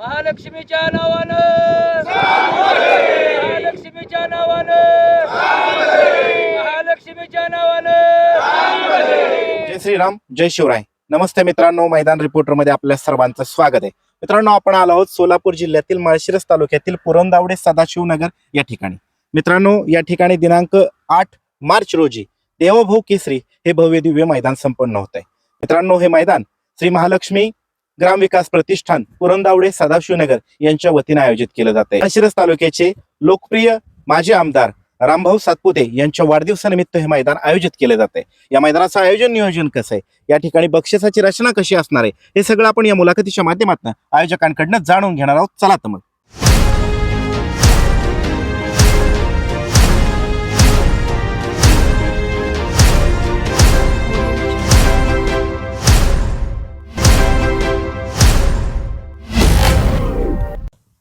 महालक्ष्मीच्या नावानं महालक्ष्मीच्या नावानं महालक्ष्मीच्या नावानं जय श्रीराम, जय शिवराय. नमस्ते मित्रांनो, मैदान रिपोर्टर मध्ये आपल्या सर्वांचं स्वागत आहे. मित्रांनो, आपण आलो आहोत सोलापूर जिल्ह्यातील माळशिरस तालुक्यातील पुरंदावडे सदाशिवनगर या ठिकाणी. मित्रांनो, या ठिकाणी दिनांक 8 मार्च रोजी देवभाऊ केसरी हे भव्य दिव्य मैदान संपन्न होत आहे. मित्रांनो, हे मैदान श्री महालक्ष्मी ग्राम विकास प्रतिष्ठान पुरंदावडे सदाशिवनगर यांच्या वतीने आयोजित केलं जात आहे. माळशिरस तालुक्याचे लोकप्रिय माजी आमदार रामभाऊ सातपुते यांच्या वाढदिवसानिमित्त हे मैदान आयोजित केले जाते. या मैदानाचं आयोजन नियोजन कसं आहे, या ठिकाणी बक्षिसाची रचना कशी असणार आहे, हे सगळं आपण या मुलाखतीच्या माध्यमातून आयोजकांकडून जाणून घेणार आहोत. चला तर मग.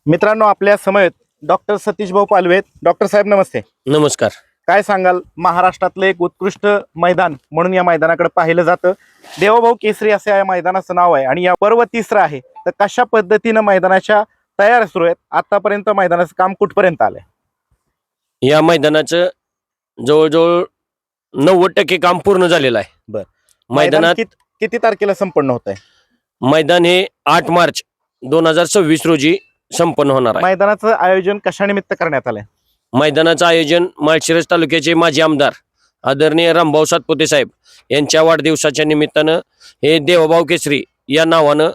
मित्रांनो, आपल्या समवेत डॉक्टर सतीश भाऊ पालवे. डॉक्टर साहेब नमस्ते. नमस्कार. काय सांगाल, महाराष्ट्रातलं एक उत्कृष्ट मैदान म्हणून या मैदानाकडे पाहिलं जातं. देवभाऊ केसरी असं या मैदानाचं नाव आहे आणि या पर्व तिसरं आहे. तर कशा पद्धतीनं मैदानाच्या तयार सुरू आहेत, आतापर्यंत मैदानाचं काम कुठपर्यंत आलंय? या मैदानाचं जवळजवळ 90% काम पूर्ण झालेलं आहे. बर. मैदानात किती तारखेला संपन्न होत आहे मैदान हे 8 मार्च 2026 रोजी संपन्न होणार आहे. मैदानाचं आयोजन कशानिमित्त करण्यात आलंय? मैदानाचं आयोजन माळशिरस तालुक्याचे माजी आमदार आदरणीय रामभाऊ सातपुते साहेब यांच्या वाढदिवसाच्या निमित्तानं हे देवभाऊ केसरी या नावानं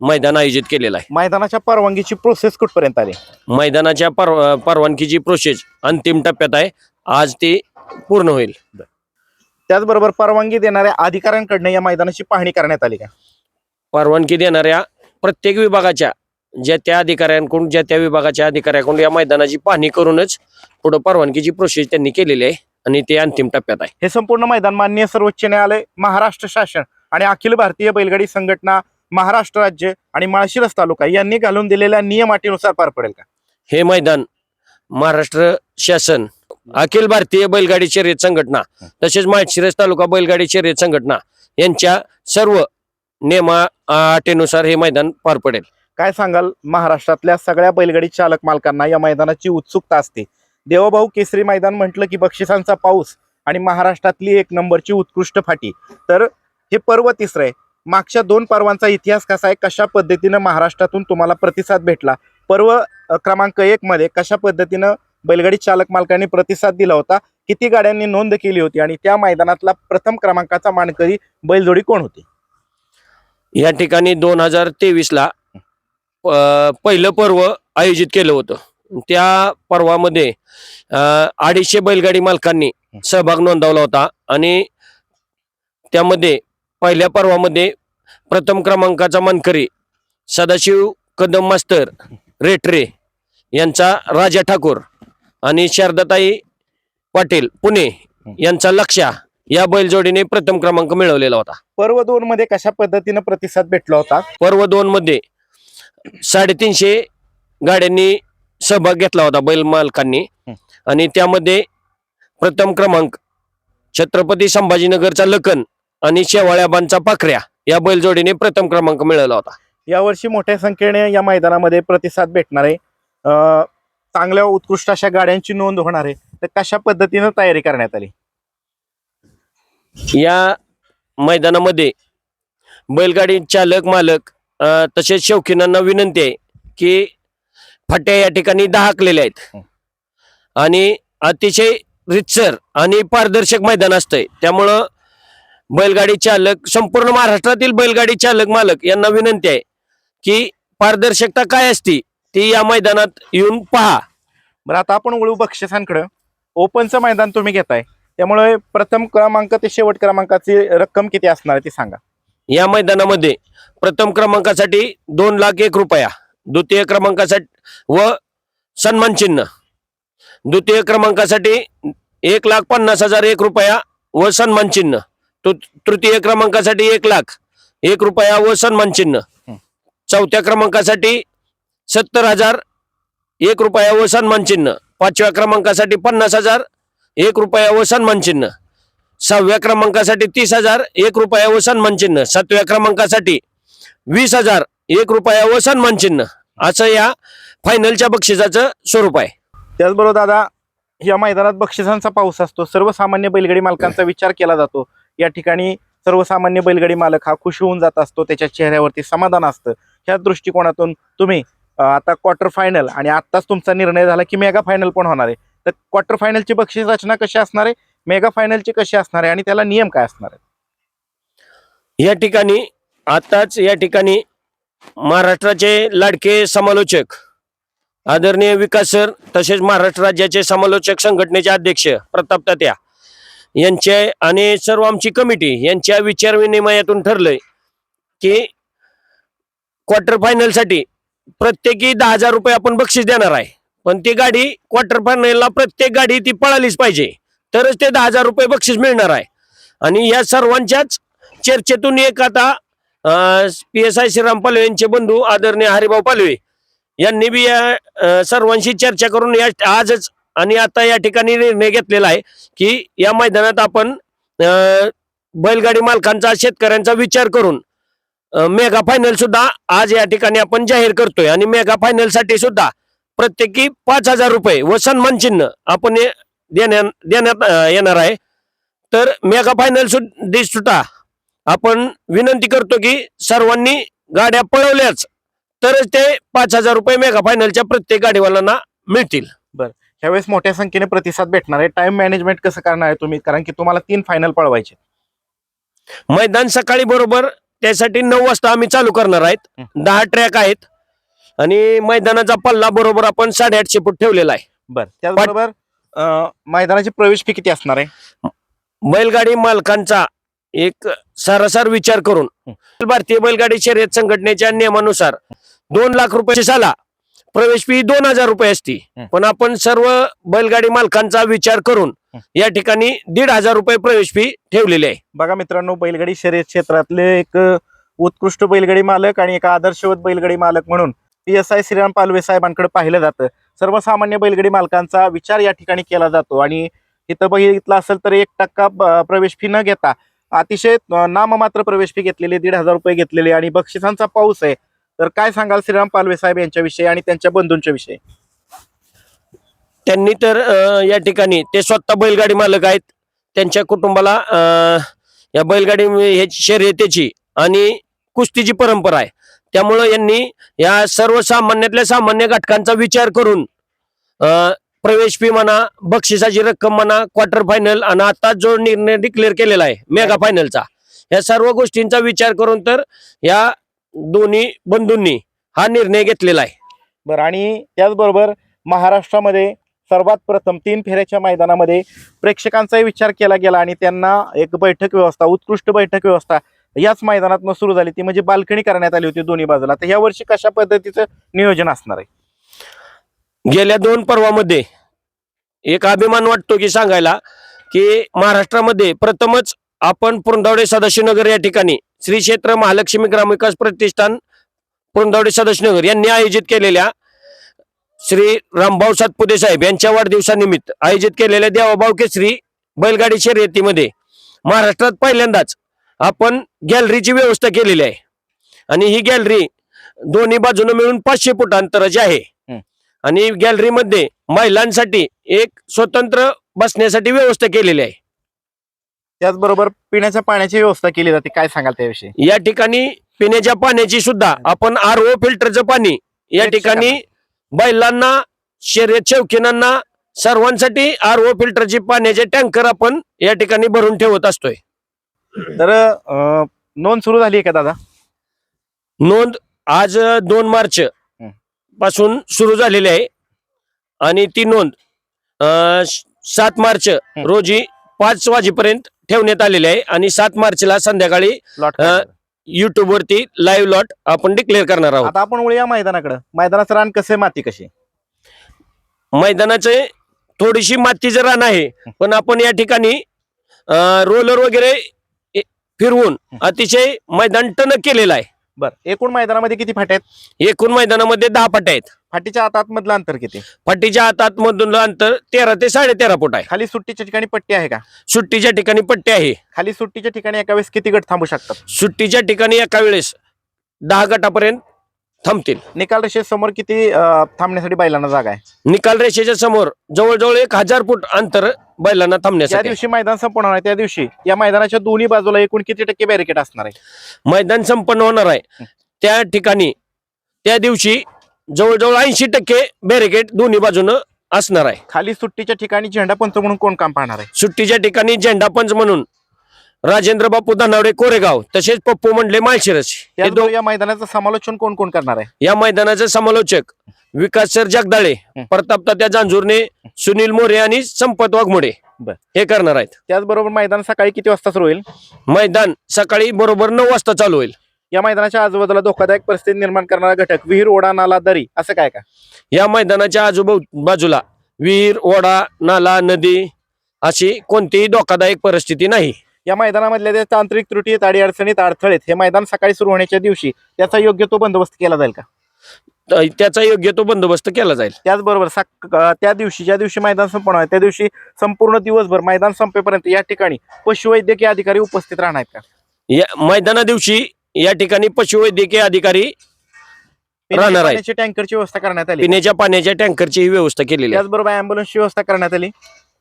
मैदान आयोजित केलेलं आहे. मैदानाच्या परवानगीची प्रोसेस कुठपर्यंत आली? मैदानाच्या परवानगीची प्रोसेस अंतिम टप्प्यात आहे. आज ती पूर्ण होईल. त्याचबरोबर परवानगी देणाऱ्या अधिकाऱ्यांकडनं या मैदानाची पाहणी करण्यात आली का? परवानगी देणाऱ्या प्रत्येक विभागाच्या ज्या त्या अधिकाऱ्यांकडून ज्या त्या विभागाच्या अधिकाऱ्यांकडून या मैदानाची पाहणी करूनच पुढे परवानगीची प्रोसेस त्यांनी केलेली आहे आणि ते अंतिम टप्प्यात आहे. हे संपूर्ण मैदान माननीय सर्वोच्च न्यायालय, महाराष्ट्र शासन आणि अखिल भारतीय बैलगाडी संघटना, महाराष्ट्र राज्य आणि माळशिरस तालुका यांनी घालून दिलेल्या नियम अटीनुसार पार पडेल का? हे मैदान महाराष्ट्र शासन, अखिल भारतीय बैलगाडी शर्यत संघटना तसेच माळशिरस तालुका बैलगाडी शर्यत संघटना यांच्या सर्व नियमा अटीनुसार हे मैदान पार पडेल. काय सांगाल, महाराष्ट्रातल्या सगळ्या बैलगाडी चालक मालकांना या मैदानाची उत्सुकता असते. देवभाऊ केसरी मैदान म्हटलं की बक्षिसांचा पाऊस आणि महाराष्ट्रातली एक नंबरची उत्कृष्ट फाटी. तर हे पर्व तिसरं आहे. मागच्या 2 पर्वांचा इतिहास कसा आहे, कशा पद्धतीनं महाराष्ट्रातून तुम्हाला प्रतिसाद भेटला? पर्व क्रमांक 1 मध्ये कशा पद्धतीनं बैलगाडी चालक मालकांनी प्रतिसाद दिला होता, किती गाड्यांनी नोंद केली होती आणि त्या मैदानातला प्रथम क्रमांकाचा मानकरी बैलजोडी कोण होती? या ठिकाणी 2023ला पहिलं पर्व आयोजित केलं होतं. त्या पर्वामध्ये 250 बैलगाडी मालकांनी सहभाग नोंदवला होता आणि त्यामध्ये पहिल्या पर्वामध्ये प्रथम क्रमांकाचा मानकरी सदाशिव कदम मास्तर रेटरे यांचा राजा ठाकूर आणि शारदाताई पाटील पुणे यांचा लक्ष्या या बैलजोडीने प्रथम क्रमांक मिळवलेला होता. पर्व 2 मध्ये कशा पद्धतीनं प्रतिसाद भेटला होता? पर्व 2 मध्ये 350 गाड्यांनी सहभाग घेतला होता बैल मालकांनी आणि त्यामध्ये प्रथम क्रमांक छत्रपती संभाजीनगरचा लखन आणि शेवाळ्याबांचा पाखऱ्या या बैलजोडीने प्रथम क्रमांक मिळवला होता. यावर्षी मोठ्या संख्येने या मैदानामध्ये प्रतिसाद भेटणार आहे. चांगल्या उत्कृष्ट अशा गाड्यांची नोंद होणार आहे. तर कशा पद्धतीनं तयारी करण्यात आली? या मैदानामध्ये बैलगाडी चालक मालक तसेच शौकीनांना विनंती आहे की फाट्या या ठिकाणी 10 आखलेल्या आहेत आणि अतिशय रितसर आणि पारदर्शक मैदान असतंय. त्यामुळं बैलगाडी चालक, संपूर्ण महाराष्ट्रातील बैलगाडी चालक मालक यांना विनंती आहे की पारदर्शकता काय असती ती या मैदानात येऊन पहा. बरं, आता आपण वळू बक्षिसांकडे. ओपनचं मैदान तुम्ही घेताय, त्यामुळे प्रथम क्रमांक ते शेवट क्रमांकाची रक्कम किती असणार ती सांगा. या मैदानामध्ये प्रथम क्रमांकासाठी 2,01,000 रुपया, द्वितीय क्रमांकासाठी व सन्मान चिन्ह, द्वितीय क्रमांकासाठी 1,50,001 रुपया व सन्मान चिन्ह, तृतीय क्रमांकासाठी 1,00,001 रुपया व सन्मान चिन्ह, चौथ्या क्रमांकासाठी 70,001 रुपया व सन्मान चिन्ह, पाचव्या क्रमांकासाठी 50,001 रुपया व सन्मान चिन्ह, 6व्या क्रमांकासाठी 30,001 रुपया व सन्मान चिन्ह, 7व्या क्रमांकासाठी 20,001 रुपया व सन्मान चिन्ह असं या फायनलच्या बक्षिसाचं स्वरूप आहे. त्याचबरोबर दादा, या मैदानात बक्षिसांचा पाऊस असतो, सर्वसामान्य बैलगाडी मालकांचा विचार केला जातो. या ठिकाणी सर्वसामान्य बैलगाडी मालक हा खुश होऊन जात असतो, त्याच्या चेहऱ्यावरती समाधान असतं. ह्या दृष्टिकोनातून तुम्ही आता क्वार्टर फायनल आणि आत्ताच तुमचा निर्णय झाला की मेगा फायनल पण होणार आहे, तर क्वार्टर फायनलची बक्षीस रचना कशी असणार आहे, मेगा फायनलची कशी असणार आहे आणि त्याला नियम काय असणार आहे? या ठिकाणी आताच या ठिकाणी महाराष्ट्राचे लाडके समालोचक आदरणीय विकास सर, तसेच महाराष्ट्र राज्याचे समालोचक संघटनेचे अध्यक्ष प्रताप तात्या यांचे आणि सर्व आमची कमिटी यांच्या विचार विनिमयातून ठरलंय की क्वार्टर फायनलसाठी प्रत्येकी 10,000 रुपये आपण बक्षीस देणार आहे. पण ती गाडी क्वार्टर फायनलला प्रत्येक गाडी ती पळालीच पाहिजे, तरच ते 10,000 रुपये बक्षीस मिळणार आहे. आणि या सर्वांच्याच चर्चेतून एक आता PSI श्रीराम पालवे यांचे बंधू आदरणीय हरिभाऊ पालवे यांनी बी या सर्वांशी चर्चा करून या आजच आणि आता या ठिकाणी निर्णय घेतलेला आहे की या मैदानात आपण बैलगाडी मालकांचा, शेतकऱ्यांचा विचार करून मेगा फायनल सुद्धा आज या ठिकाणी आपण जाहीर करतोय. आणि मेगा फायनल साठी सुद्धा प्रत्येकी 5,000 रुपये व सन्मान चिन्ह आपण देण्यात येणार आहे. तर मेगा फायनल सुद्धा आपण विनंती करतो की सर्वांनी गाड्या पळवल्याच तरच ते 5,000 रुपये मेगा फायनलच्या प्रत्येक गाडीवाल्यांना मिळतील. ह्यावेळेस मोठ्या संख्येने प्रतिसाद भेटणार आहे. टाइम मॅनेजमेंट कसं करणार आहे तुम्ही, कारण की तुम्हाला 3 फायनल पळवायचे. मैदान सकाळी बरोबर त्यासाठी 9 वाजता आम्ही चालू करणार आहेत. 10 ट्रॅक आहेत आणि मैदानाचा पल्ला बरोबर आपण 850 फूट ठेवलेला आहे. बरं, त्याचबरोबर मैदानाची प्रवेश फी किती असणार आहे? बैलगाडी मालकांचा एक सारासार विचार करून भारतीय बैलगाडी शर्यत संघटनेच्या नियमानुसार 2 लाख रुपये साला प्रवेश फी 2,000 रुपये असती. पण आपण सर्व बैलगाडी मालकांचा विचार करून या ठिकाणी 1,500 रुपये प्रवेश फी ठेवलेली आहे. बघा मित्रांनो, बैलगाडी शर्यत क्षेत्रातले एक उत्कृष्ट बैलगाडी मालक आणि एक आदर्शवत बैलगाडी मालक म्हणून PSI श्रीराम पालवे साहेबांकडे पाहिलं जातं. सर्वसामान्य बैलगाडी मालकांचा विचार या ठिकाणी केला जातो आणि इथं बघितलं असेल तर 1% प्रवेश फी न घेता अतिशय नाममात्र प्रवेश फी घेतलेली, 1,500 रुपये घेतलेले आणि बक्षिसांचा पाऊस आहे. तर काय सांगाल श्रीराम पालवे साहेब यांच्याविषयी आणि त्यांच्या बंधूंच्या विषयी? त्यांनी तर या ठिकाणी ते स्वतः बैलगाडी मालक आहेत. त्यांच्या कुटुंबाला या बैलगाडी शर्यतीची आणि कुस्तीची परंपरा आहे. त्यामुळं यांनी या सर्वसामान्यातल्या सामान्य घटकांचा विचार करून प्रवेश फी म्हणा, बक्षिसाची रक्कम म्हणा, क्वार्टर फायनल आणि आता जो निर्णय डिक्लेअर केलेला आहे मेगा फायनलचा, या सर्व गोष्टींचा विचार करून तर या दोन्ही बंधूंनी हा निर्णय घेतलेला आहे. बरं, आणि त्याचबरोबर महाराष्ट्रामध्ये सर्वात प्रथम 3 फेऱ्याच्या मैदानामध्ये प्रेक्षकांचाही विचार केला गेला आणि त्यांना एक बैठक व्यवस्था, उत्कृष्ट बैठक व्यवस्था याच मैदानातून सुरू झाली, ती म्हणजे बाल्कनी करण्यात आली होती दोन्ही बाजूला. तर या वर्षी कशा पद्धतीचं नियोजन असणार आहे? गेल्या 2 पर्वामध्ये एक अभिमान वाटतो की सांगायला की महाराष्ट्रामध्ये प्रथमच आपण पुरंदवडे सदाशिवनगर या ठिकाणी श्री क्षेत्र महालक्ष्मी ग्रामविकास प्रतिष्ठान पुरंदवडे सदाशिवनगर यांनी आयोजित केलेल्या श्री रामभाऊ सातपुते साहेब यांच्या वाढदिवसानिमित्त आयोजित केलेल्या देवाभाऊ केसरी बैलगाडी शर्यतीमध्ये महाराष्ट्रात पहिल्यांदाच आपण गॅलरीची व्यवस्था केलेली आहे. आणि ही गॅलरी दोन्ही बाजूने मिळून 500 फूट अंतराची आहे. आणि गॅलरीमध्ये महिलांसाठी एक स्वतंत्र बसण्यासाठी व्यवस्था केलेली आहे. त्याचबरोबर पिण्याच्या पाण्याची व्यवस्था केली जाते. काय सांगाल त्याविषयी? या ठिकाणी पिण्याच्या पाण्याची सुद्धा आपण RO फिल्टरचं पाणी या ठिकाणी बैलांना, शर्यत शौकीनांना सर्वांसाठी RO फिल्टरची पाण्याचे टँकर आपण या ठिकाणी भरून ठेवत असतोय. तर नोंद सुरू झाली आहे का दादा? नोंद आज 2 मार्च पासून सुरू झालेली आहे आणि ती नोंद 7 मार्च रोजी 5 वाजेपर्यंत ठेवण्यात आलेली आहे. आणि 7 मार्चला संध्याकाळी युट्यूब वरती लाईव्ह लॉट आपण डिक्लेअर करणार आहोत. आता आपण वळूया मैदानाकडे. मैदानाचं रान कसे, माती कशी? मैदानाचे थोडीशी मातीचं रान आहे, पण आपण या ठिकाणी रोलर वगैरे फिरवून अतिशय मैदान टणक केलेलं आहे. बरं, एकूण मैदानामध्ये किती फाटे आहेत? एकूण मैदानामध्ये 10 फाटे आहेत. फाटीच्या आतमधलं अंतर किती? फाटीच्या आतमधलं अंतर 13 ते 13.5 फूट आहे. खाली सुट्टीच्या ठिकाणी पट्टी आहे का? सुट्टीच्या ठिकाणी पट्टी आहे. खाली सुट्टीच्या ठिकाणी एका वेळेस किती गट थांबू शकतात? सुट्टीच्या ठिकाणी एका वेळेस 10 गटापर्यंत थांबतील. निकाल रेषेसमोर किती थांबण्यासाठी बैलांना जागा आहे? निकाल रेषेच्या समोर जवळजवळ 1000 फूट अंतर बैलांना ज्या थांबण्यासाठी. दिवशी मैदान संपणार आहे त्या दिवशी या मैदानाच्या दोन्ही बाजूला एकूण किती टक्के बॅरिकेड असणार आहे? मैदान संपन्न होणार आहे त्या ठिकाणी त्या दिवशी जवळजवळ 80% बॅरिकेड दोन्ही बाजूनं असणार आहे. खाली सुट्टीच्या ठिकाणी झेंडा पंच म्हणून कोण काम पाहणार आहे? सुट्टीच्या ठिकाणी झेंडा पंच म्हणून राजेंद्र बापू धनावडे कोरेगाव तसेच पप्पू मंडले माळशिरस हे त्याचबरोबर या मैदानाचं समालोचन कोण कोण करणार आहे? या मैदानाचे समालोचक विकास सर जगदाळे, प्रताप तात्या जांजूरने, सुनील मोरे आणि संपत वाघमोडे बर. हे करणार आहेत. त्याचबरोबर मैदान सकाळी किती वाजता सुरू होईल? मैदान सकाळी बरोबर 9 वाजता चालू होईल. या मैदानाच्या आजूबाजूला धोकादायक परिस्थिती निर्माण करणारा घटक विहीर, ओढा, नाला, दरी असं काय का? या मैदानाच्या आजूबाजूला विहीर, ओढा, नाला, नदी अशी कोणतीही धोकादायक परिस्थिती नाही. या मैदानामधल्या त्या तांत्रिक त्रुटी, अडचणीत, अडथळेत हे मैदान सकाळी सुरू होण्याच्या दिवशी त्याचा योग्य तो बंदोबस्त केला जाईल का? त्याचा योग्य तो बंदोबस्त केला जाईल. त्याचबरोबर त्या दिवशी ज्या दिवशी मैदान संपणार आहे त्या दिवशी संपूर्ण दिवसभर मैदान संपेपर्यंत या ठिकाणी पशुवैद्यकीय अधिकारी उपस्थित राहणार आहेत का? या मैदाना दिवशी या ठिकाणी पशुवैद्यकीय अधिकारी राहणार आहेत. टँकरची व्यवस्था करण्यात आली. पिण्याच्या पाण्याच्या टँकरची व्यवस्था केलेली आहे. त्याचबरोबर अँब्युलन्सची व्यवस्था करण्यात आली.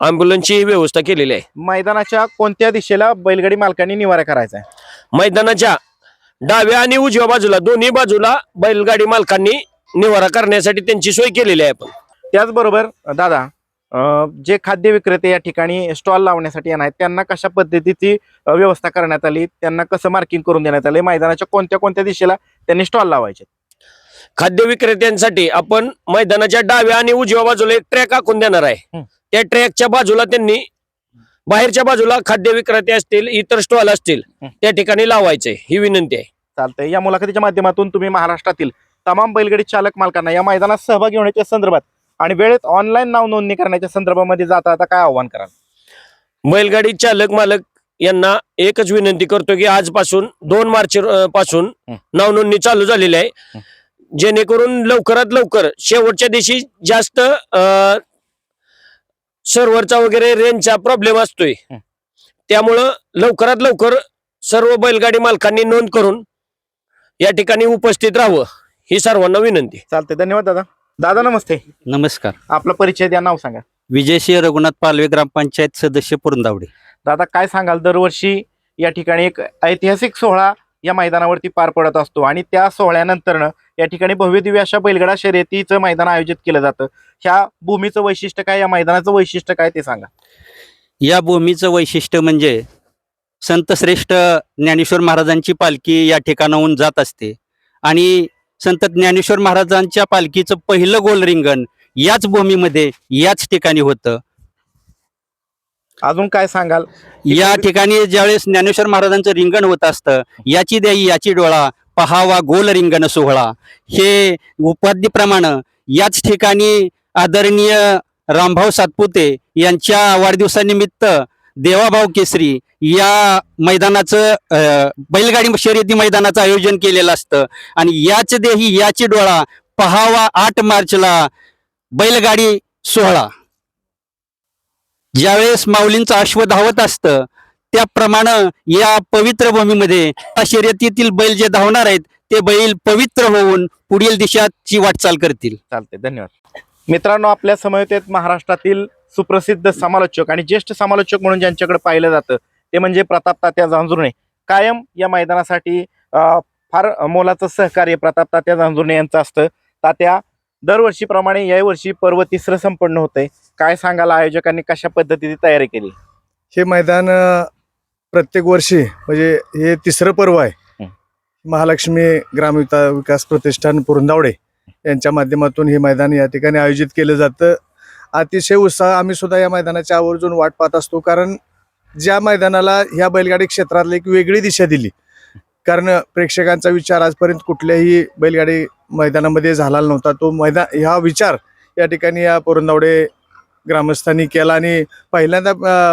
अँब्युलन्सची व्यवस्था केलेली आहे. मैदानाच्या कोणत्या दिशेला बैलगाडी मालकांनी निवारा करायचा आहे? मैदानाच्या डाव्या आणि उजव्या बाजूला दोन्ही बाजूला बैलगाडी मालकांनी निवारा करण्यासाठी त्यांची सोय केलेली आहे. आपण त्याचबरोबर दादा जे खाद्य विक्रेते या ठिकाणी स्टॉल लावण्यासाठी येणार आहेत त्यांना कशा पद्धतीची व्यवस्था करण्यात आली? त्यांना कसं मार्किंग करून देण्यात आले? मैदानाच्या कोणत्या कोणत्या दिशेला त्यांनी स्टॉल लावायचे? खाद्य विक्रेत्यांसाठी आपण मैदानाच्या डाव्या आणि उजव्या बाजूला एक ट्रॅक आखून देणार आहे. त्या ट्रॅकच्या बाजूला त्यांनी बाहेरच्या बाजूला खाद्य विक्रेते असतील, इतर स्टॉल असतील त्या ठिकाणी लावायचे ही विनंती आहे. चालतंय. या मुलाखतीच्या माध्यमातून तुम्ही महाराष्ट्रातील तमाम बैलगाडी चालक मालकांना या मैदानात सहभागी होण्याच्या संदर्भात आणि वेळेत ऑनलाईन नाव नोंदणी करण्याच्या संदर्भामध्ये जाता आता काय आव्हान कराल? बैलगाडी चालक मालक यांना एकच विनंती करतो की आजपासून 2 मार्च पासून नाव नोंदणी चालू झालेली आहे. जेणेकरून लवकरात लवकर शेवटच्या दिवशी जास्त सर्व्हरचा वगैरे रेंजचा प्रॉब्लेम असतोय. त्यामुळं लवकरात लवकर सर्व बैलगाडी मालकांनी नोंद करून या ठिकाणी उपस्थित राहावं ही सर्वांना विनंती. चालते. धन्यवाद दादा. दादा नमस्ते. नमस्कार. आपला परिचय द्या, नाव सांगा. विजयसिंह रघुनाथ पालवे, ग्रामपंचायत सदस्य पुरंदावडे. दादा काय सांगाल? दरवर्षी या ठिकाणी एक ऐतिहासिक सोहळा या मैदानावरती पार पडत असतो आणि त्या सोहळ्यानंतर या ठिकाणी भव्य दिव्य अशा बैलगाडा शर्यतीचं मैदान आयोजित केलं जातं. ह्या भूमीचं वैशिष्ट्य काय, या मैदानाचं वैशिष्ट्य काय ते सांगा. या भूमीचं वैशिष्ट्य म्हणजे संतश्रेष्ठ ज्ञानेश्वर महाराजांची पालखी या ठिकाणाहून जात असते आणि संत ज्ञानेश्वर महाराजांच्या पालखीचं पहिलं गोल रिंगण याच भूमीमध्ये याच ठिकाणी होतं. अजून काय सांगाल? या ठिकाणी ज्यावेळेस ज्ञानेश्वर महाराजांचं रिंगण होत असतं, याची द्याई याची डोळा पहावा गोल रिंगण सोहळा, हे उपाधीप्रमाणे याच ठिकाणी आदरणीय रामभाऊ सातपुते यांच्या वाढदिवसानिमित्त देवाभाऊ केसरी या मैदानाचं बैलगाडी शर्यती मैदानाचं आयोजन केलेलं असतं आणि याच देही याची डोळा पहावा 8 मार्चला बैलगाडी सोहळा. ज्यावेळेस माऊलींचं अश्व धावत असतं त्याप्रमाणे या पवित्र भूमीमध्ये शर्यतीतील बैल जे धावणार आहेत ते बैल पवित्र होऊन पुढील दिशाची वाटचाल करतील. चालते. धन्यवाद. मित्रांनो, आपल्या समवेत आहेत महाराष्ट्रातील सुप्रसिद्ध समालोचक आणि ज्येष्ठ समालोचक म्हणून ज्यांच्याकडे पाहिलं जातं ते म्हणजे प्रताप तात्या जांजुर्णे. कायम या मैदानासाठी फार मोलाचं सहकार्य प्रताप तात्या जांजुर्णे यांचं असतं. तात्या, दरवर्षीप्रमाणे याही वर्षी पर्व 3रं संपन्न होतंय. काय सांगाल, आयोजकांनी कशा पद्धतीने तयारी केली? हे मैदान प्रत्येक वर्षी म्हणजे हे 3रं पर्व आहे. महालक्ष्मी विकास प्रतिष्ठान पुरंदावडे यांच्या माध्यमातून हे मैदान या ठिकाणी आयोजित केलं जातं. अतिशय उत्साह आम्ही सुद्धा या मैदानाची आवर्जून वाट पाहत असतो, कारण ज्या मैदानाला ह्या बैलगाडी क्षेत्रातली एक वेगळी दिशा दिली, कारण प्रेक्षकांचा विचार आजपर्यंत कुठल्याही बैलगाडी मैदानामध्ये झाला नव्हता. तो ह्या विचार या ठिकाणी या पुरंदावडे ग्रामस्थांनी केला आणि पहिल्यांदा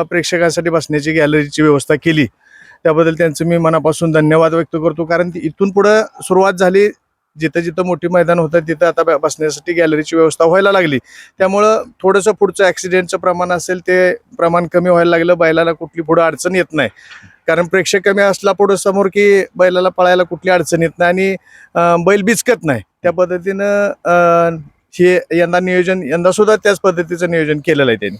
प्रेक्षकांसाठी बसण्याची गॅलरीची व्यवस्था केली. त्याबद्दल त्यांचं मी मनापासून धन्यवाद व्यक्त करतो, कारण इथून पुढं सुरुवात झाली. जिथं जिथं मोठी मैदान होतं तिथं आता बसण्यासाठी गॅलरीची व्यवस्था व्हायला लागली. त्यामुळं थोडंसं पुढचं ॲक्सिडेंटचं प्रमाण असेल ते प्रमाण कमी व्हायला लागलं. बैलाला कुठली पुढं अडचण येत नाही, कारण प्रेक्षक कमी असला पुढे समोर की बैलाला पळायला कुठली अडचण येत नाही आणि बैल बिचकत नाही. त्या पद्धतीनं हे यंदा सुद्धा त्याच पद्धतीचं नियोजन केलेलं आहे त्यांनी.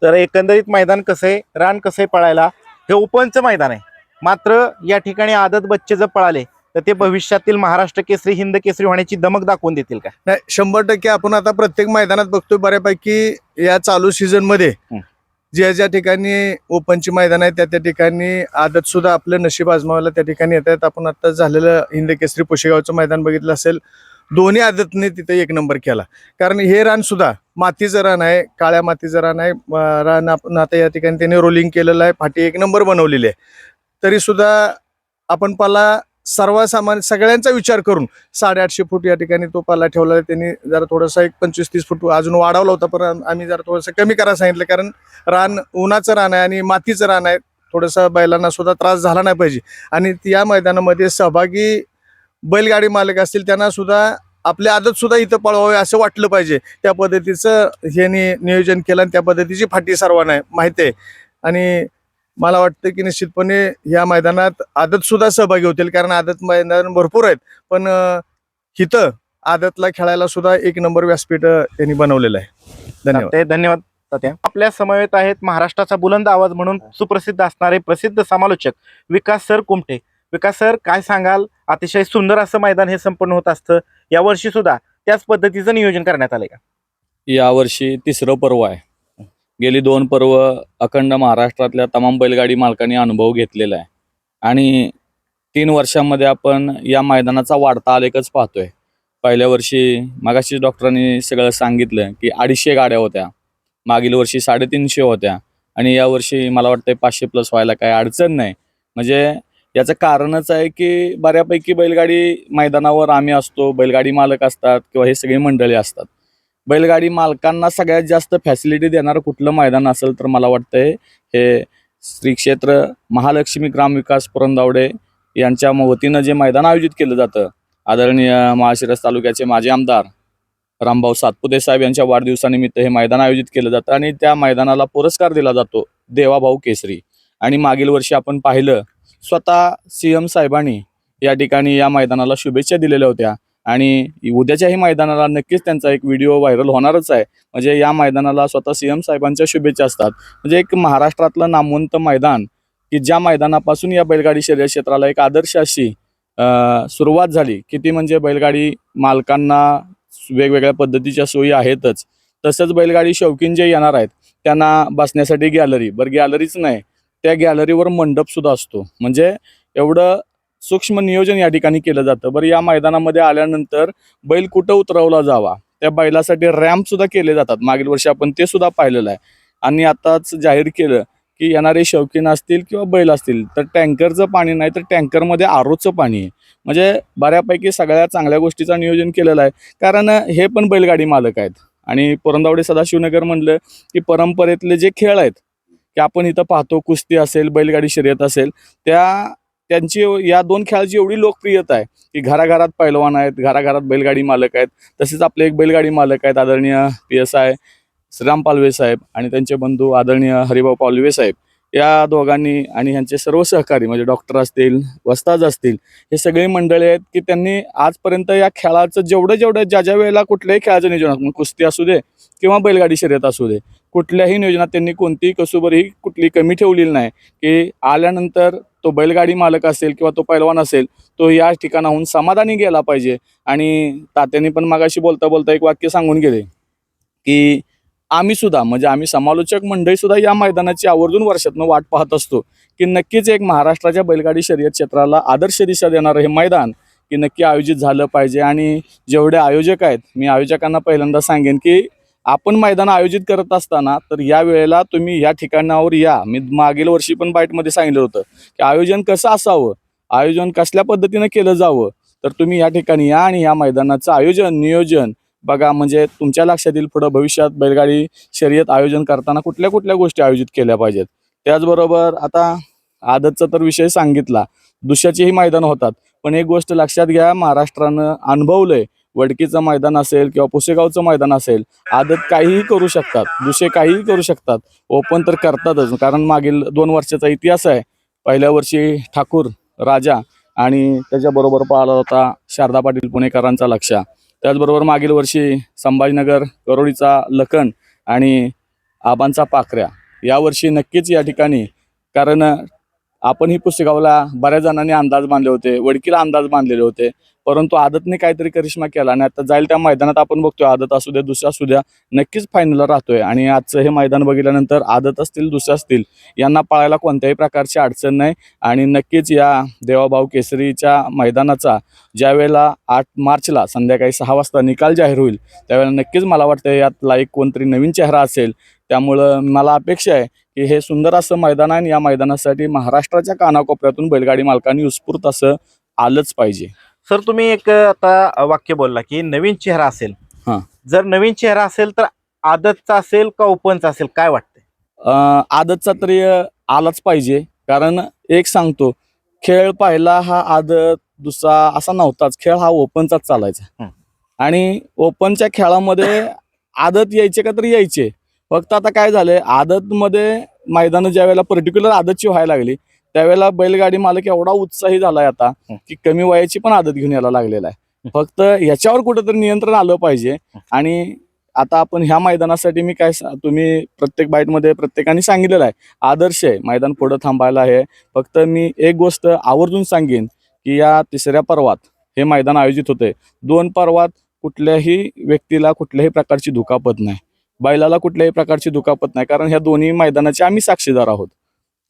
तर एकंदरीत मैदान कसं आहे, रान कसं आहे पळायला, हे ओपनचं मैदान आहे. मात्र या ठिकाणी आदत बच्चे जर पळाले तर ते भविष्यातील महाराष्ट्र केसरी, हिंद केसरी होण्याची दमक दाखवून देतील का? नाही, 100% आपण आता प्रत्येक मैदानात बघतोय बऱ्यापैकी या चालू सीझन मध्ये ज्या ठिकाणी ओपनची मैदान आहे त्या ठिकाणी आदत सुद्धा आपलं नशीब आजमावायला त्या ठिकाणी येत आहेत. आपण आता झालेलं हिंद केसरी पुशेगावचं मैदान बघितलं असेल, दोन्ही आदतने तिथे 1 नंबर केला. कारण हे रान सुद्धा मातीचं रान आहे, काळ्या मातीचं रान आहे. रान आपण आता या ठिकाणी त्यांनी रोलिंग केलेलं आहे, फाटी 1 नंबर बनवलेली आहे. तरी सुद्धा आपण पाला सर्वसामान्य सगळ्यांचा विचार करून 850 फूट या ठिकाणी तो पाला ठेवला आहे. त्यांनी जरा थोडासा एक 25-30 फूट अजून वाढवला होता, पण आम्ही जरा थोडंसं कमी करायला सांगितलं. कारण रान उन्हाचं रान आहे आणि मातीचं रान आहे, थोडंसं बैलांना सुद्धा त्रास झाला नाही पाहिजे. आणि या मैदानामध्ये सहभागी बैलगाडी मालक असतील त्यांना सुद्धा आपली आदत सुद्धा इथं पळवावे असं वाटलं पाहिजे. त्या पद्धतीचं ह्यांनी नियोजन केलं आणि त्या पद्धतीची फाटी सर्वांना माहिती आहे. आणि मला वाटतं की निश्चितपणे या मैदानात आदत सुद्धा सहभागी होतील, कारण आदत मैदान भरपूर आहेत. पण इथं आदतला खेळायला सुद्धा 1 नंबर व्यासपीठ त्यांनी बनवलेलं आहे. धन्यवाद. धन्यवाद तात्या. आपल्या समवेत आहेत महाराष्ट्राचा बुलंद आवाज म्हणून सुप्रसिद्ध असणारे प्रसिद्ध समालोचक विकास सर कुमटे. विकास सर, काय सांगाल? अतिशय सुंदर असं मैदान हे संपन्न होत असतं. यावर्षी सुद्धा त्याच पद्धतीचं नियोजन करण्यात आलंय का? यावर्षी 3रं पर्व आहे. गेली 2 पर्व अखंड महाराष्ट्रातल्या तमाम बैलगाडी मालकांनी अनुभव घेतलेला आहे आणि 3 वर्षांमध्ये आपण या मैदानाचा वाढता आलेखच पाहतोय. पहिल्या वर्षी मागाशी डॉक्टरांनी सगळं सांगितलं की 250 गाड्या होत्या, मागील वर्षी 350 होत्या आणि यावर्षी मला वाटतं 500+ व्हायला काही अडचण नाही. म्हणजे याचं कारणच आहे की बऱ्यापैकी बैलगाडी मैदानावर आम्ही असतो, बैलगाडी मालक असतात किंवा हे सगळी मंडळी असतात. बैलगाडी मालकांना सगळ्यात जास्त फॅसिलिटी देणारं कुठलं मैदान असेल तर मला वाटतंय हे श्री क्षेत्र महालक्ष्मी ग्रामविकास पुरंदावडे यांच्या वतीनं जे मैदान आयोजित केलं जातं, आदरणीय माळशिरस तालुक्याचे माजी आमदार रामभाऊ सातपुते साहेब यांच्या वाढदिवसानिमित्त हे मैदान आयोजित केलं जातं आणि त्या मैदानाला पुरस्कार दिला जातो देवाभाऊ केसरी. आणि मागील वर्षी आपण पाहिलं, स्वतः CM साहेबांनी या ठिकाणी या मैदानाला शुभेच्छा दिलेल्या होत्या आणि उद्याच्याही मैदानाला नक्कीच त्यांचा एक व्हिडिओ व्हायरल होणारच आहे. म्हणजे या मैदानाला स्वतः CM साहेबांच्या शुभेच्छा असतात. म्हणजे एक महाराष्ट्रातलं नामवंत मैदान की ज्या मैदानापासून या बैलगाडी शर्यत क्षेत्राला एक आदर्श अशी सुरुवात झाली. किती म्हणजे बैलगाडी मालकांना वेगवेगळ्या पद्धतीच्या सोयी आहेतच, तसंच बैलगाडी शौकीन जे येणार आहेत त्यांना बसण्यासाठी गॅलरी, बरं गॅलरीच नाही, त्या गॅलरीवर मंडप सुद्धा असतो. म्हणजे एवढं सूक्ष्म नियोजन या ठिकाणी केलं जातं. बरं, या मैदानामध्ये आल्यानंतर बैल कुठं उतरवला जावा त्या बैलासाठी रॅम्प सुद्धा केले जातात. मागील वर्षी आपण ते सुद्धा पाहिलेलं आहे. आणि आताच जाहीर केलं की येणारे शौकीन असतील किंवा बैल असतील तर टँकरचं पाणी नाही तर टँकरमध्ये ROचं पाणी आहे. म्हणजे बऱ्यापैकी सगळ्या चांगल्या गोष्टीचं नियोजन केलेलं आहे. कारण हे पण बैलगाडी मालक आहेत आणि पुरंदावडे सदाशिवनगर म्हणलं की परंपरेतले जे खेळ आहेत की आपण इथं पाहतो, कुस्ती असेल, बैलगाडी शर्यत असेल, त्यांची या 2 खेळाची एवढी लोकप्रियता आहे की घराघरात पैलवान आहेत, घराघरात बैलगाडी मालक आहेत. तसेच आपले एक बैलगाडी मालक आहेत आदरणीय PSI श्रीराम पालवे साहेब आणि त्यांचे बंधू आदरणीय हरिभाऊ पालवे साहेब. या दोघांनी आणि ह्यांचे सर्व सहकारी म्हणजे डॉक्टर असतील, वस्ताद असतील, हे सगळे मंडळी आहेत की त्यांनी आजपर्यंत या खेळाचं जेवढं ज्या वेळेला कुठल्याही खेळाचं नियोजन, कुस्ती असू दे किंवा बैलगाडी शर्यत असू दे, कुठल्याही नियोजनात त्यांनी कोणतीही कसुबरी कुठली कमी ठेवलेली नाही. की आल्यानंतर तो बैलगाडी मालक असेल किंवा तो पैलवान असेल तो या ठिकाणाहून समाधानी गेला पाहिजे. आणि तात्यांनी पण मागाशी बोलता एक वाक्य सांगून गेले की आम्ही सुद्धा म्हणजे आम्ही समालोचक मंडळी सुद्धा या मैदानाची आवर्जून वर्षातनं वाट पाहत असतो की नक्कीच एक महाराष्ट्राच्या बैलगाडी शर्यत क्षेत्राला आदर्श दिशा देणारं हे मैदान की नक्की आयोजित झालं पाहिजे. आणि जेवढे आयोजक आहेत, मी आयोजकांना पहिल्यांदा सांगेन की आपण मैदान आयोजित करत असताना तर या वेळेला तुम्ही या ठिकाणावर या. मी मागील वर्षी पण बाईटमध्ये सांगितलं होतं की आयोजन कसं असावं, आयोजन कसल्या पद्धतीनं केलं जावं, तर तुम्ही या ठिकाणी या आणि या मैदानाचं आयोजन नियोजन बघा. म्हणजे तुमच्या लक्षात येईल पुढं भविष्यात बैलगाडी शर्यत आयोजन करताना कुठल्या गोष्टी आयोजित केल्या पाहिजेत. त्याचबरोबर आता आदतचा तर विषय सांगितला, दुसऱ्याचेही मैदान होतात, पण एक गोष्ट लक्षात घ्या, महाराष्ट्रानं अनुभवलंय, वडकीचं मैदान असेल किंवा पुसेगावचं मैदान असेल, आदत काहीही करू शकतात, दुसरे काहीही करू शकतात, ओपन तर करतातच. कारण मागील 2 वर्षाचा इतिहास आहे. पहिल्या वर्षी ठाकूर राजा आणि त्याच्याबरोबर पळाला होता शारदा पाटील पुणेकरांचा लक्ष. त्याचबरोबर मागील वर्षी संभाजीनगर करोडीचा लखन आणि आबांचा पाखऱ्या. यावर्षी नक्कीच या ठिकाणी, कारण आपण ही पुस्तकावला बऱ्याच जणांनी अंदाज बांधले होते, वडकीला अंदाज बांधलेले होते, परंतु आदतने काहीतरी करिश्मा केला आणि आता जाईल त्या मैदानात आपण बघतोय, आदत असू द्या दुसरा असू द्या, नक्कीच फायनलला राहतोय. आणि आजचं हे मैदान बघितल्यानंतर आदत असतील दुसऱ्या असतील यांना पळायला कोणत्याही प्रकारची अडचण नाही. आणि नक्कीच या देवाभाऊ केसरीच्या मैदानाचा ज्यावेळेला 8 मार्चला संध्याकाळी 6 वाजता निकाल जाहीर होईल त्यावेळेला नक्कीच मला वाटतं यातला एक कोणतरी नवीन चेहरा असेल. त्यामुळं मला अपेक्षा आहे की हे सुंदर असं मैदान आहे आणि या मैदानासाठी महाराष्ट्राच्या कानाकोपऱ्यातून बैलगाडी मालकांनी उत्स्फूर्त असं आलंच पाहिजे. सर तुम्ही एक आता वाक्य बोलला की नवीन चेहरा असेल. हां. जर नवीन चेहरा असेल तर आदतचा असेल का ओपनचा असेल, काय वाटतंय? आदतचा तरी आलाच पाहिजे, कारण एक सांगतो, खेळ पाहिला हा आदत दुसरा असा नव्हताच, खेळ हा ओपनचाच चालायचा. आणि ओपनच्या खेळामध्ये आदत यायचे का तरी यायचे, फक्त आता काय झालंय, आदतमध्ये मैदान ज्या वेळेला पर्टिक्युलर आदतची व्हायला लागली त्यावेळेला बैलगाडी मालक एवढा उत्साही झालाय आता की कमी वयाची पण आदत घेऊन यायला लागलेला आहे. फक्त ह्याच्यावर कुठेतरी नियंत्रण आलं पाहिजे. आणि आता आपण ह्या मैदानासाठी मी तुम्ही प्रत्येक बाईटमध्ये प्रत्येकाने सांगितलेलं आहे, आदर्श आहे, मैदान पुढं थांबायला आहे. फक्त मी एक गोष्ट आवर्जून सांगेन की या 3ऱ्या पर्वात हे मैदान आयोजित होते. 2 पर्वात कुठल्याही व्यक्तीला कुठल्याही प्रकारची दुखापत नाही, बैलाला कुठल्याही प्रकारची दुखापत नाही, कारण ह्या दोन्ही मैदानाचे आम्ही साक्षीदार आहोत.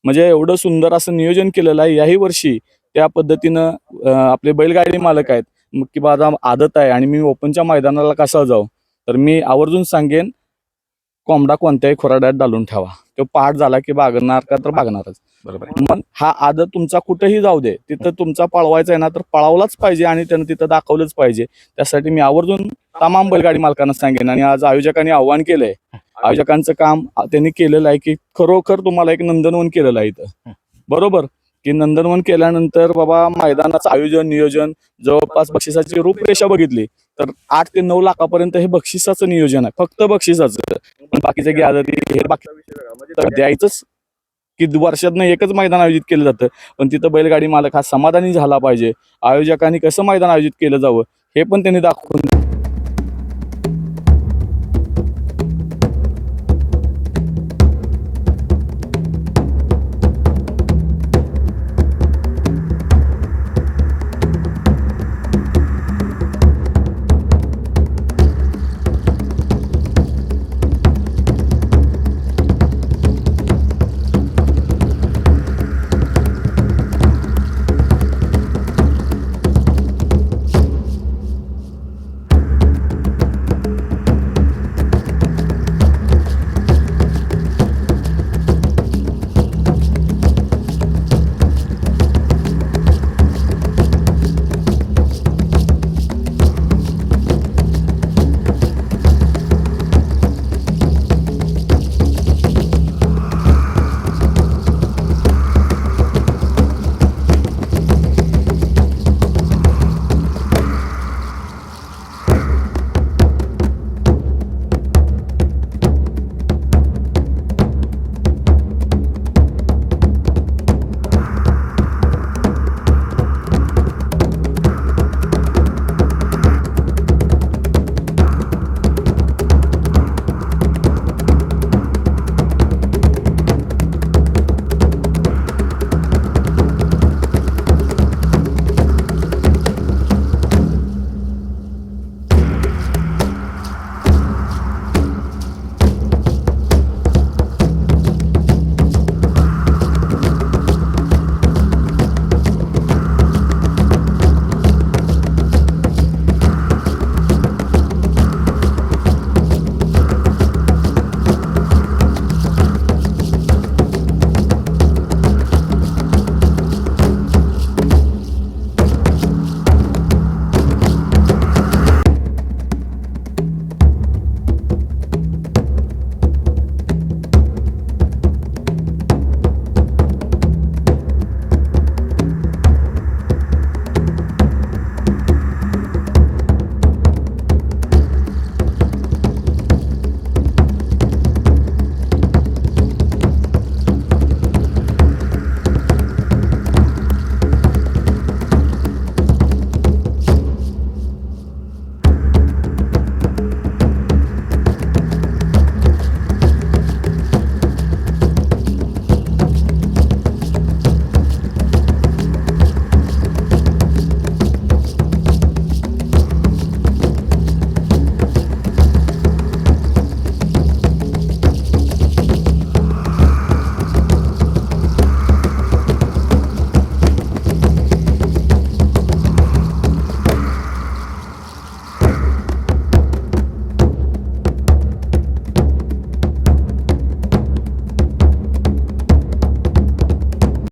म्हणजे एवढं सुंदर असं नियोजन केलेलं आहे. याही वर्षी त्या पद्धतीनं आपले बैलगाडी मालक आहेत की माझा आदत आहे आणि मी ओपनच्या मैदानाला कसा जाऊ, तर मी आवर्जून सांगेन कोंबडा कोणत्याही खोराड्यात डालून ठेवा, तो पहाट झाला की बागणार का तर बागणारच. बरोबर. मग हा आदत तुमचा कुठेही जाऊ दे, तिथं तुमचा पळवायचा आहे ना तर पळवलाच पाहिजे आणि त्यानं तिथं दाखवलंच पाहिजे. त्यासाठी मी आवर्जून तमाम बैलगाडी मालकांना सांगेन. आणि आज आयोजकांनी आव्हान केलंय, आयोजकांचं काम त्यांनी केलेलं आहे की खरोखर तुम्हाला एक नंदनवन केलेलं आहे इथं, बरोबर, की नंदनवन केल्यानंतर बाबा मैदानाचं आयोजन नियोजन जवळपास बक्षिसाची रूपरेषा बघितली तर 8 ते 9 लाखापर्यंत हे बक्षिसाचं नियोजन आहे, फक्त बक्षिसाचं. पण बाकीचे हे बाकी द्यायचंच की वर्षातनं एकच मैदान आयोजित केलं जातं, पण तिथं बैलगाडी मालक हा समाधानी झाला पाहिजे. आयोजकांनी कसं मैदान आयोजित केलं जावं हे पण त्यांनी दाखवून